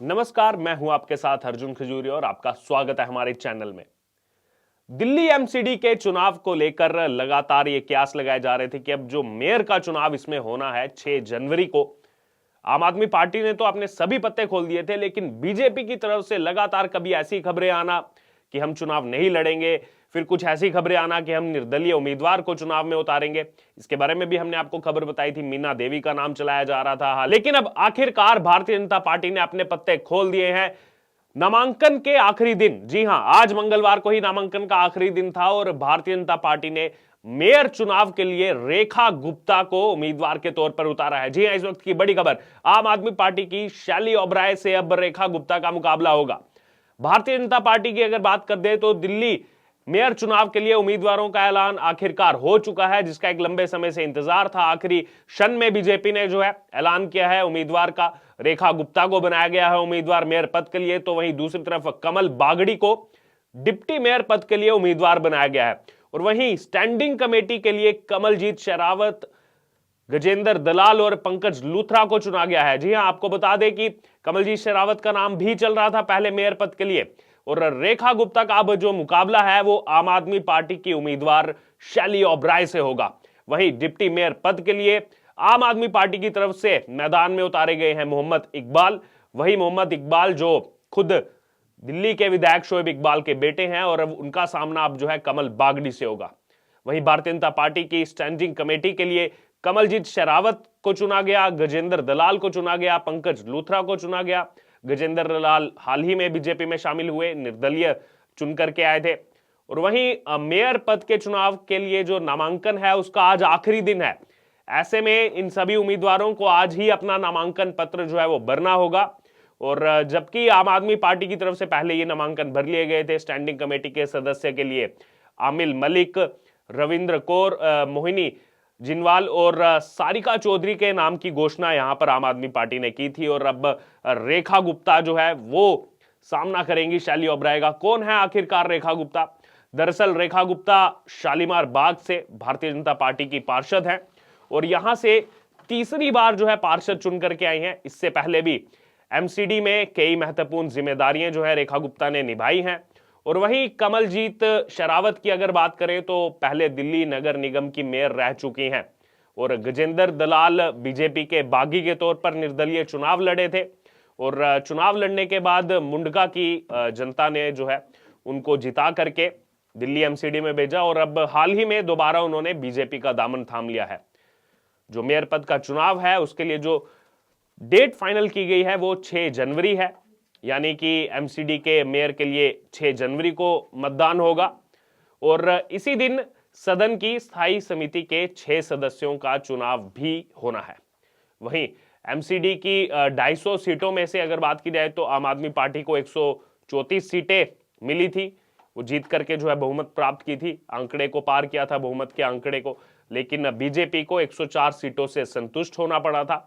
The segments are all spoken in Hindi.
नमस्कार, मैं हूं आपके साथ अर्जुन खजूरी और आपका स्वागत है हमारे चैनल में। दिल्ली एमसीडी के चुनाव को लेकर लगातार ये कयास लगाए जा रहे थे कि अब जो मेयर का चुनाव इसमें होना है 6 जनवरी को, आम आदमी पार्टी ने तो अपने सभी पत्ते खोल दिए थे, लेकिन बीजेपी की तरफ से लगातार कभी ऐसी खबरें आना कि हम चुनाव नहीं लड़ेंगे, फिर कुछ ऐसी खबरें आना कि हम निर्दलीय उम्मीदवार को चुनाव में उतारेंगे। इसके बारे में भी हमने आपको खबर बताई थी, मीना देवी का नाम चलाया जा रहा था। लेकिन अब आखिरकार भारतीय जनता पार्टी ने अपने पत्ते खोल दिए हैं। नामांकन के आखिरी दिन, जी हां, आज मंगलवार को ही नामांकन का आखिरी दिन था और भारतीय जनता पार्टी ने मेयर चुनाव के लिए रेखा गुप्ता को उम्मीदवार के तौर पर उतारा है। जी हां, इस वक्त की बड़ी खबर, आम आदमी पार्टी की शैली ओबराय से अब रेखा गुप्ता का मुकाबला होगा। भारतीय जनता पार्टी की अगर बात कर दे तो दिल्ली मेयर चुनाव के लिए उम्मीदवारों का ऐलान आखिरकार हो चुका है, जिसका एक लंबे समय से इंतजार था। आखिरी क्षण में बीजेपी ने जो है ऐलान किया है उम्मीदवार का, रेखा गुप्ता को बनाया गया है उम्मीदवार मेयर पद के लिए। तो वहीं दूसरी तरफ कमल बागड़ी को डिप्टी मेयर पद के लिए उम्मीदवार बनाया गया है और वहीं स्टैंडिंग कमेटी के लिए कमलजीत शेरावत, गजेंद्र दलाल और पंकज लूथरा को चुना गया है। जी हां, आपको बता दें कि कमलजीत शेरावत का नाम भी चल रहा था पहले मेयर पद के लिए और रेखा गुप्ता का अब जो मुकाबला है वो आम आदमी पार्टी की उम्मीदवार शैली ओबराय से होगा। वहीं डिप्टी मेयर पद के लिए आम आदमी पार्टी की तरफ से मैदान में उतारे गए हैं मोहम्मद इकबाल। वही मोहम्मद इकबाल जो खुद दिल्ली के विधायक शोएब इकबाल के बेटे हैं और अब उनका सामना अब जो है कमल बागड़ी से होगा। वहीं भारतीय जनता पार्टी की स्टैंडिंग कमेटी के लिए कमलजीत शेरावत को चुना गया, गजेंद्र दलाल को चुना गया, पंकज लूथरा को चुना गया। गजेंद्र दलाल हाल ही में बीजेपी में शामिल हुए, निर्दलीय चुन करके आए थे। और वहीं मेयर पद के चुनाव के लिए जो नामांकन है उसका आज आखिरी दिन है। ऐसे में इन सभी उम्मीदवारों को आज ही अपना नामांकन पत्र जो है वो भरना होगा। और जबकि आम आदमी पार्टी की तरफ से पहले ये नामांकन भर लिए गए थे स्टैंडिंग कमेटी के सदस्य के लिए, आमिल मलिक, रविंद्र कौर, मोहिनी जिनवाल और सारिका चौधरी के नाम की घोषणा यहां पर आम आदमी पार्टी ने की थी। और अब रेखा गुप्ता जो है वो सामना करेंगी शैली ओबराय का। कौन है आखिरकार रेखा गुप्ता? दरअसल रेखा गुप्ता शालीमार बाग से भारतीय जनता पार्टी की पार्षद हैं और यहां से तीसरी बार जो है पार्षद चुन करके आई हैं। इससे पहले भी एमसीडी में कई महत्वपूर्ण जिम्मेदारियां जो है रेखा गुप्ता ने निभाई हैं। और वहीं कमलजीत शेरावत की अगर बात करें तो पहले दिल्ली नगर निगम की मेयर रह चुकी हैं और गजेंद्र दलाल बीजेपी के बागी के तौर पर निर्दलीय चुनाव लड़े थे और चुनाव लड़ने के बाद मुंडका की जनता ने जो है उनको जिता करके दिल्ली एमसीडी में भेजा और अब हाल ही में दोबारा उन्होंने बीजेपी का दामन थाम लिया है। जो मेयर पद का चुनाव है उसके लिए जो डेट फाइनल की गई है वो 6 जनवरी है, यानी कि एमसीडी के मेयर के लिए 6 जनवरी को मतदान होगा और इसी दिन सदन की स्थायी समिति के 6 सदस्यों का चुनाव भी होना है। वहीं एमसीडी की 250 सीटों में से अगर बात की जाए तो आम आदमी पार्टी को 134 सीटें मिली थी, वो जीत करके जो है बहुमत प्राप्त की थी, आंकड़े को पार किया था बहुमत के आंकड़े को। लेकिन बीजेपी को 104 सीटों से संतुष्ट होना पड़ा था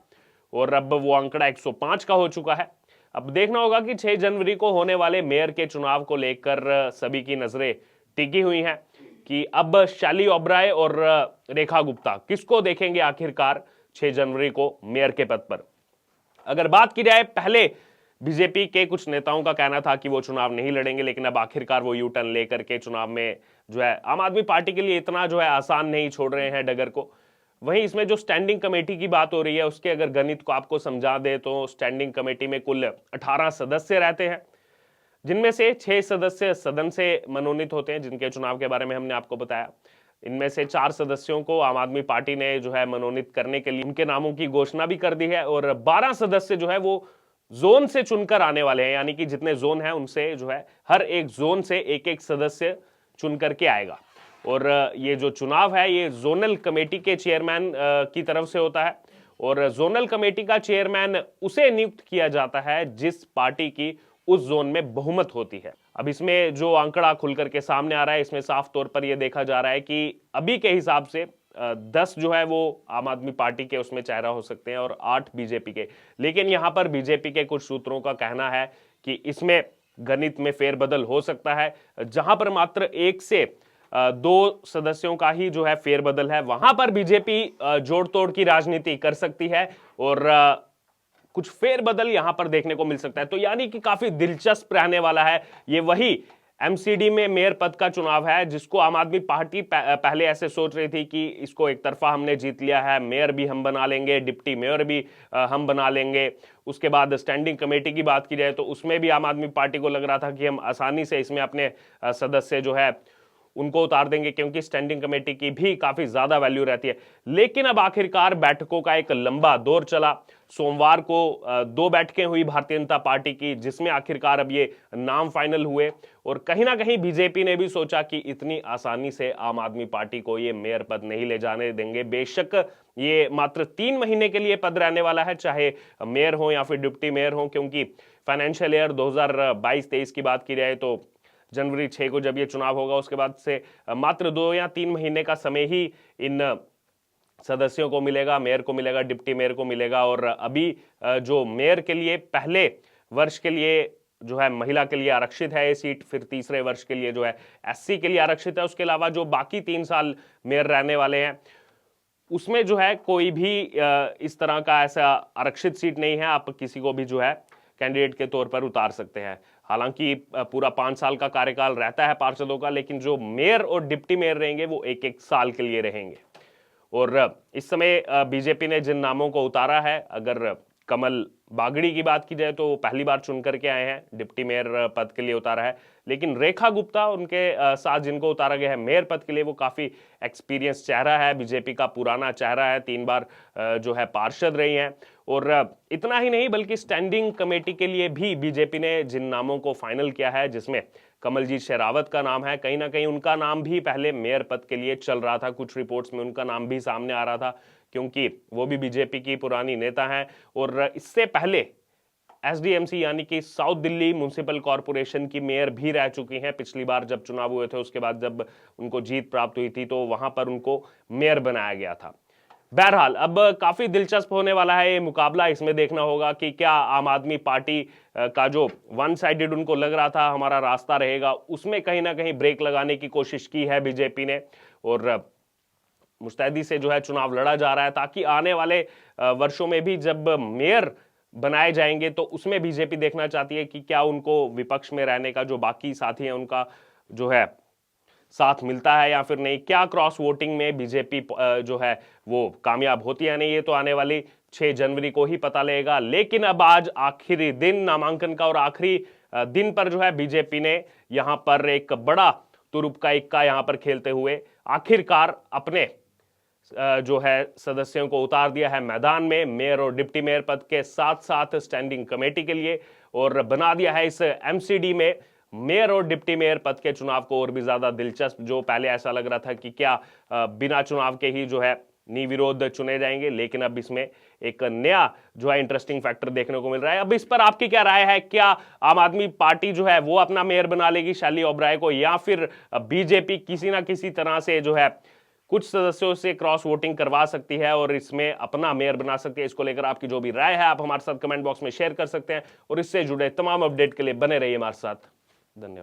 और अब वो आंकड़ा 105 का हो चुका है। अब देखना होगा कि 6 जनवरी को होने वाले मेयर के चुनाव को लेकर सभी की नजरें टिकी हुई हैं कि अब शैली ओबराय और रेखा गुप्ता किसको देखेंगे आखिरकार 6 जनवरी को मेयर के पद पर। अगर बात की जाए, पहले बीजेपी के कुछ नेताओं का कहना था कि वो चुनाव नहीं लड़ेंगे, लेकिन अब आखिरकार वो यू टर्न लेकर के चुनाव में जो है आम आदमी पार्टी के लिए इतना जो है आसान नहीं छोड़ रहे हैं डगर को। वहीं इसमें जो स्टैंडिंग कमेटी की बात हो रही है उसके अगर गणित को आपको समझा दे तो स्टैंडिंग कमेटी में कुल 18 सदस्य रहते हैं, जिनमें से 6 सदस्य सदन से मनोनीत होते हैं, जिनके चुनाव के बारे में हमने आपको बताया। इनमें से 4 सदस्यों को आम आदमी पार्टी ने जो है मनोनीत करने के लिए उनके नामों की घोषणा भी कर दी है और 12 सदस्य जो है वो जोन से चुनकर आने वाले हैं, यानी कि जितने जोन हैं उनसे जो है हर एक जोन से एक एक सदस्य चुन करके आएगा। और ये जो चुनाव है ये जोनल कमेटी के चेयरमैन की तरफ से होता है और जोनल कमेटी का चेयरमैन उसे नियुक्त किया जाता है जिस पार्टी की उस जोन में बहुमत होती है। अब इसमें जो आंकड़ा खुल करके सामने आ रहा है, इसमें साफ तौर पर यह देखा जा रहा है कि अभी के हिसाब से 10 जो है वो आम आदमी पार्टी के उसमें चेहरा हो सकते हैं और 8 बीजेपी के। लेकिन यहां पर बीजेपी के कुछ सूत्रों का कहना है कि इसमें गणित में फेरबदल हो सकता है, जहां पर मात्र 1 से 2 सदस्यों का ही जो है फेरबदल है, वहां पर बीजेपी जोड़ तोड़ की राजनीति कर सकती है और कुछ फेरबदल यहां पर देखने को मिल सकता है। तो यानी कि काफी दिलचस्प रहने वाला है। ये वही एमसीडी में मेयर पद का चुनाव है जिसको आम आदमी पार्टी पहले ऐसे सोच रही थी कि इसको एक तरफा हमने जीत लिया है, मेयर भी हम बना लेंगे, डिप्टी मेयर भी हम बना लेंगे। उसके बाद स्टैंडिंग कमेटी की बात की जाए तो उसमें भी आम आदमी पार्टी को लग रहा था कि हम आसानी से इसमें अपने सदस्य जो है उनको उतार देंगे, क्योंकि स्टैंडिंग कमेटी की भी काफी ज्यादा वैल्यू रहती है। लेकिन अब आखिरकार बैठकों का एक लंबा दौर चला। सोमवार को 2 बैठकें हुई भारतीय जनता पार्टी की, जिसमें आखिरकार अब ये नाम फाइनल हुए। और कहीं ना कहीं बीजेपी ने भी सोचा कि इतनी आसानी से आम आदमी पार्टी को ये मेयर पद नहीं ले जाने देंगे। बेशक ये मात्र 3 महीने के लिए पद रहने वाला है, चाहे मेयर हो या फिर डिप्टी मेयर हो, क्योंकि फाइनेंशियल ईयर 2022-23 की बात की जाए तो जनवरी 6 को जब ये चुनाव होगा उसके बाद से मात्र 2 या 3 महीने का समय ही इन सदस्यों को मिलेगा, मेयर को मिलेगा, डिप्टी मेयर को मिलेगा। और अभी जो मेयर के लिए पहले वर्ष के लिए जो है महिला के लिए आरक्षित है ये सीट, फिर तीसरे वर्ष के लिए जो है एससी के लिए आरक्षित है। उसके अलावा जो बाकी 3 साल मेयर रहने वाले हैं उसमें जो है कोई भी इस तरह का ऐसा आरक्षित सीट नहीं है, आप किसी को भी जो है कैंडिडेट के तौर पर उतार सकते हैं। हालांकि पूरा 5 साल का कार्यकाल रहता है पार्षदों का, लेकिन जो मेयर और डिप्टी मेयर रहेंगे वो 1-1 साल के लिए रहेंगे। और इस समय बीजेपी ने जिन नामों को उतारा है, अगर कमल बागड़ी की बात की जाए तो वो पहली बार चुन करके आए हैं, डिप्टी मेयर पद के लिए उतारा है। लेकिन रेखा गुप्ता उनके साथ जिनको उतारा गया है मेयर पद के लिए, वो काफी एक्सपीरियंस चेहरा है, बीजेपी का पुराना चेहरा है, 3 बार जो है पार्षद रही हैं। और इतना ही नहीं बल्कि स्टैंडिंग कमेटी के लिए भी बीजेपी ने जिन नामों को फाइनल किया है, जिसमें कमलजीत शेरावत का नाम है, कहीं ना कहीं उनका नाम भी पहले मेयर पद के लिए चल रहा था, कुछ रिपोर्ट्स में उनका नाम भी सामने आ रहा था, क्योंकि वो भी बीजेपी की पुरानी नेता हैं। और इससे पहले एसडीएमसी यानी कि साउथ दिल्ली म्युनिसिपल कॉरपोरेशन की मेयर भी रह चुकी हैं। पिछली बार जब चुनाव हुए थे उसके बाद जब उनको जीत प्राप्त हुई थी तो वहां पर उनको मेयर बनाया गया था। बहरहाल अब काफी दिलचस्प होने वाला है ये मुकाबला। इसमें देखना होगा कि क्या आम आदमी पार्टी का जो वन साइडेड उनको लग रहा था हमारा रास्ता रहेगा, उसमें कहीं ना कहीं ब्रेक लगाने की कोशिश की है बीजेपी ने, और मुस्तैदी से जो है चुनाव लड़ा जा रहा है, ताकि आने वाले वर्षों में भी जब मेयर बनाए जाएंगे तो उसमें बीजेपी देखना चाहती है कि क्या उनको विपक्ष में रहने का जो बाकी साथी हैं उनका जो है साथ मिलता है या फिर नहीं, क्या क्रॉस वोटिंग में बीजेपी जो है वो कामयाब होती है नहीं, ये तो आने वाली 6 जनवरी को ही पता लगेगा। लेकिन अब आज आखिरी दिन नामांकन का और आखिरी दिन पर जो है बीजेपी ने यहां पर एक बड़ा तुरुप का इक्का यहां पर खेलते हुए आखिरकार अपने जो है सदस्यों को उतार दिया है मैदान में, मेयर और डिप्टी मेयर पद के साथ साथ स्टैंडिंग कमेटी के लिए, और बना दिया है इस एमसीडी में मेयर और डिप्टी मेयर पद के चुनाव को और भी ज्यादा दिलचस्प। जो पहले ऐसा लग रहा था कि क्या बिना चुनाव के ही जो है निर्विरोध चुने जाएंगे, लेकिन अब इसमें एक नया जो है इंटरेस्टिंग फैक्टर देखने को मिल रहा है। अब इस पर आपकी क्या राय है? क्या आम आदमी पार्टी जो है वो अपना मेयर बना लेगी शैली ओबराय को, या फिर बीजेपी किसी ना किसी तरह से जो है कुछ सदस्यों से क्रॉस वोटिंग करवा सकती है और इसमें अपना मेयर बना सकती है? इसको लेकर आपकी जो भी राय है आप हमारे साथ कमेंट बॉक्स में शेयर कर सकते हैं, और इससे जुड़े तमाम अपडेट के लिए बने रहिए हमारे साथ। धन्यवाद।